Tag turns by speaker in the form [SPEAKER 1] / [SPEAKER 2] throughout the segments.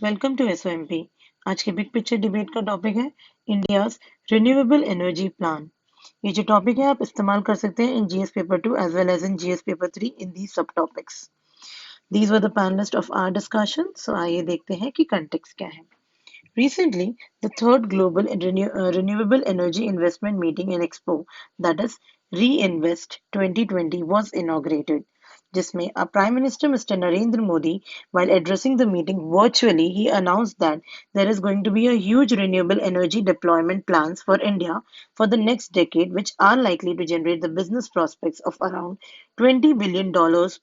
[SPEAKER 1] Welcome to एसओएमपी। आज के बिग पिक्चर डिबेट का टॉपिक है इंडियाज रिन्यूएबल एनर्जी प्लान। ये जो टॉपिक है आप इस्तेमाल कर सकते हैं in GS paper 2 as well as in GS paper 3 in the subtopics. These were the panelist of our discussion. So आइए देखते हैं कि कंटेक्स्ट क्या है। Recently, the third global renewable energy investment meeting in Expo, that is Reinvest 2020, was inaugurated. जिसमें Prime Minister Mr. Narendra Modi, while addressing the meeting virtually, he announced that there is going to be a huge renewable energy deployment plans for India for the next decade, which are likely to generate the business prospects of around $20 billion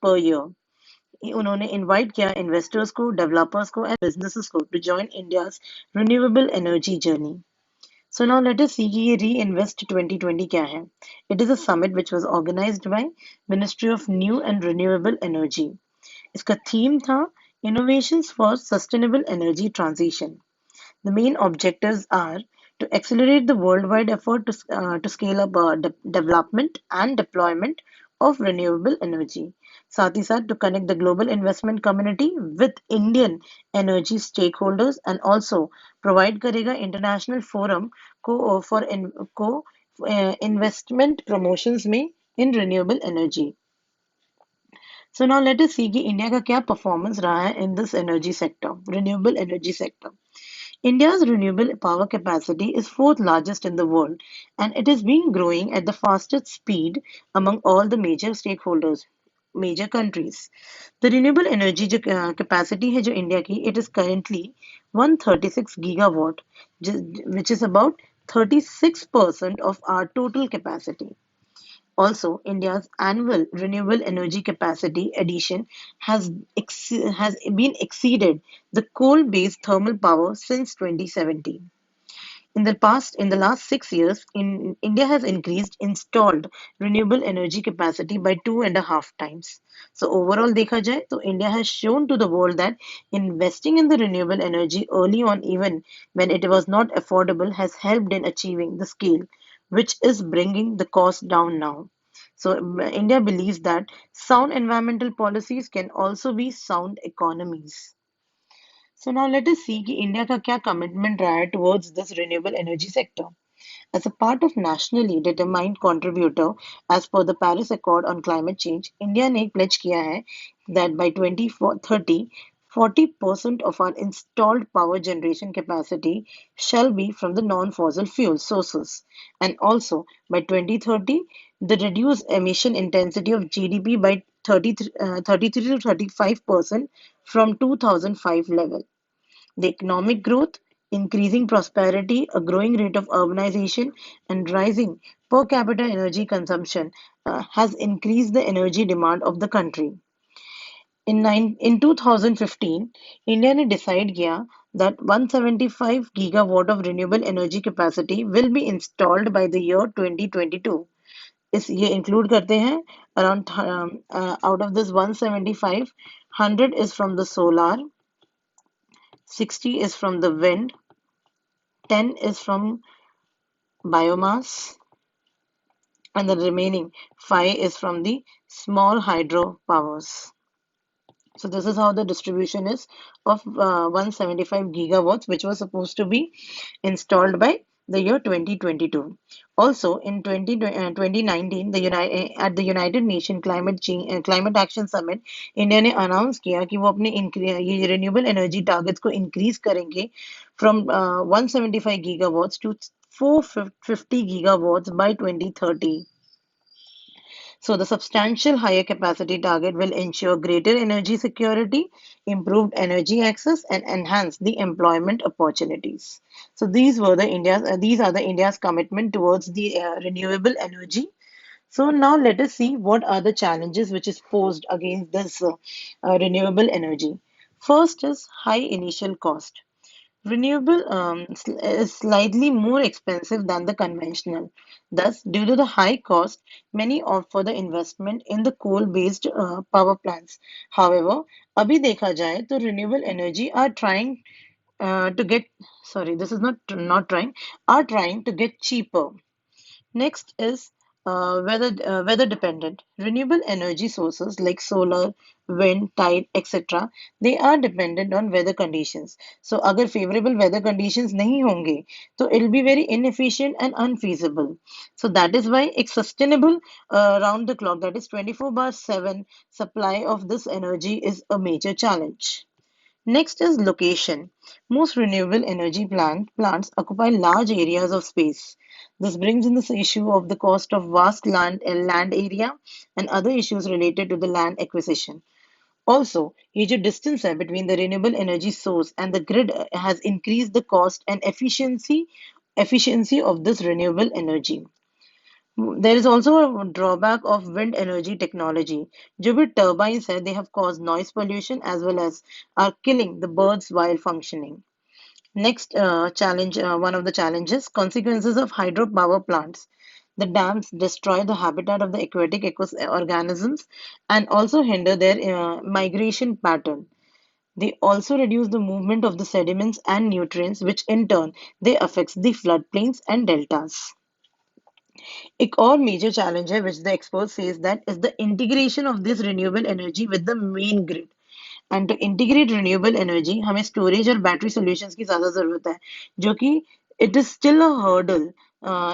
[SPEAKER 1] per year. उन्होंने invite किया investors को, developers को and businesses को to join India's renewable energy journey. So now let us see कि ये Reinvest 2020 क्या है। It is a summit which was organized by Ministry of New and Renewable Energy. इसका theme था Innovations for Sustainable Energy Transition. The main objectives are to accelerate the worldwide effort to scale up development and deployment of renewable energy. साथ ही साथ to connect the global investment community with Indian energy stakeholders and also provide करेगा international forum को investment promotions में in renewable energy. So now let us see कि India का क्या performance रहा है in this energy sector, renewable energy sector. India's renewable power capacity is fourth largest in the world, and it has been growing at the fastest speed among all the major stakeholders, major countries. The renewable energy capacity है जो India की, it is currently 136 gigawatt, which is about 36% of our total capacity. Also, India's annual renewable energy capacity addition has been exceeded the coal-based thermal power since 2017. In the last 6 years, India has increased installed renewable energy capacity by 2.5 times. So overall, देखा जाए तो India has shown to the world that investing in the renewable energy early on, even when it was not affordable, has helped in achieving the scale, which is bringing the cost down now. So India believes that sound environmental policies can also be sound economies. So now let us see कि India का क्या commitment रहा है towards this renewable energy sector. As a part of nationally determined contributor as per the Paris Accord on climate change, India ने एक pledge किया है that by 2030, 40% of our installed power generation capacity shall be from the non-fossil fuel sources. And also by 2030, the reduced emission intensity of GDP by 33 to 35% from 2005 level. The economic growth, increasing prosperity, a growing rate of urbanization, and rising per capita energy consumption has increased the energy demand of the country. In 2015, India ने decide किया that 175 gigawatt of renewable energy capacity will be installed by the year 2022. ये include करते हैं around out of this 175, 100 is from the solar, 60 is from the wind, 10 is from biomass, and the remaining 5 is from the small hydro powers. So this is how the distribution is of 175 gigawatts, which was supposed to be installed by the year 2022. Also, in 2019, at the United Nations Climate Action Summit, India ने announce किया कि वो अपने ये renewable energy targets को increase करेंगे from 175 gigawatts to 450 gigawatts by 2030. So the substantial higher capacity target will ensure greater energy security, improved energy access, and enhance the employment opportunities. So these are the India's commitment towards the renewable energy. So now let us see what are the challenges which is posed against this renewable energy. First is high initial cost. Renewable is slightly more expensive than the conventional. Thus, due to the high cost, many opt for the investment in the coal-based power plants. However, अभी देखा जाए तो renewable energy are trying to get sorry, this is not trying are trying to get cheaper. Next is weather dependent. Renewable energy sources like solar, wind, tide, etc. they are dependent on weather conditions. So अगर favorable weather conditions नहीं होंगे तो it will be very inefficient and unfeasible. So that is why a sustainable round the clock, that is 24 bar 7 supply of this energy is a major challenge. Next is location. Most renewable energy plants occupy large areas of space. This brings in this issue of the cost of vast land area and other issues related to the land acquisition. Also, huge distance between the renewable energy source and the grid has increased the cost and efficiency of this renewable energy. There is also a drawback of wind energy technology. जो भी turbines है, they have caused noise pollution as well as are killing the birds while functioning. Next challenge, one of the challenges, consequences of hydropower plants. The dams destroy the habitat of the aquatic organisms and also hinder their migration pattern. They also reduce the movement of the sediments and nutrients, which in turn they affects the floodplains and deltas. एक और major challenge है which the expert says that is the integration of this renewable energy with the main grid. And to integrate renewable energy हमें storage और battery solutions की ज़्यादा ज़रूरत है जो कि it is still a hurdle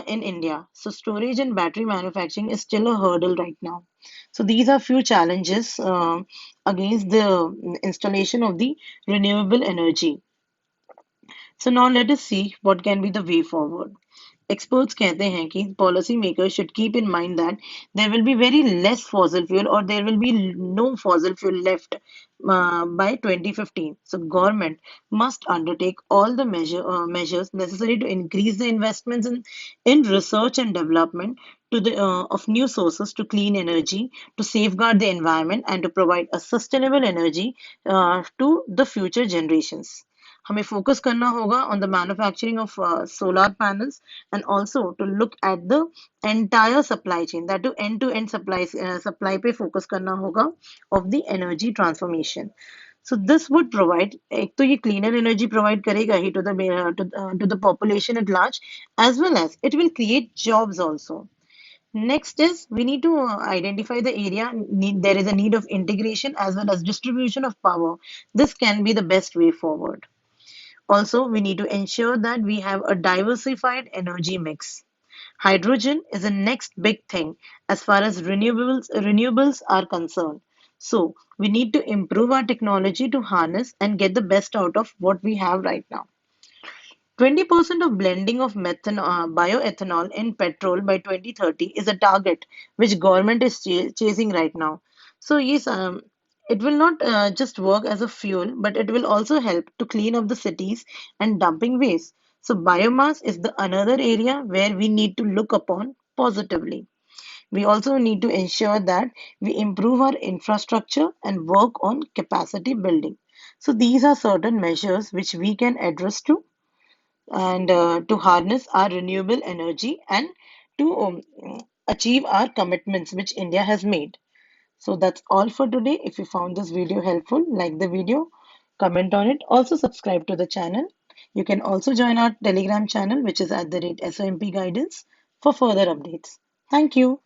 [SPEAKER 1] in India. So storage and battery manufacturing is still a hurdle right now. So these are few challenges against the installation of the renewable energy. So now let us see what can be the way forward. Experts कहते हैं कि policy makers should keep in mind that there will be very less fossil fuel or there will be no fossil fuel left by 2015. So government must undertake all the measures necessary to increase the investments in research and development of new sources to clean energy, to safeguard the environment and to provide a sustainable energy to the future generations. हमें focus करना होगा on the manufacturing of solar panels and also to look at the entire supply chain, that to end supply पे focus करना होगा of the energy transformation. So this would provide एक तो ये cleaner energy provide करेगा ही to the population at large as well as it will create jobs also. Next is we need to identify the area there is a need of integration as well as distribution of power. This can be the best way forward. Also, we need to ensure that we have a diversified energy mix. Hydrogen is the next big thing as far as renewables are concerned. So, we need to improve our technology to harness and get the best out of what we have right now. 20% of blending of bioethanol in petrol by 2030 is a target which government is chasing right now. So yes, it will not just work as a fuel, but it will also help to clean up the cities and dumping waste. So biomass is the another area where we need to look upon positively. We also need to ensure that we improve our infrastructure and work on capacity building. So these are certain measures which we can address to and to harness our renewable energy and to achieve our commitments which India has made. So that's all for today. If you found this video helpful, like the video, comment on it. Also subscribe to the channel. You can also join our Telegram channel, which is at the rate SOMP Guidance for further updates. Thank you.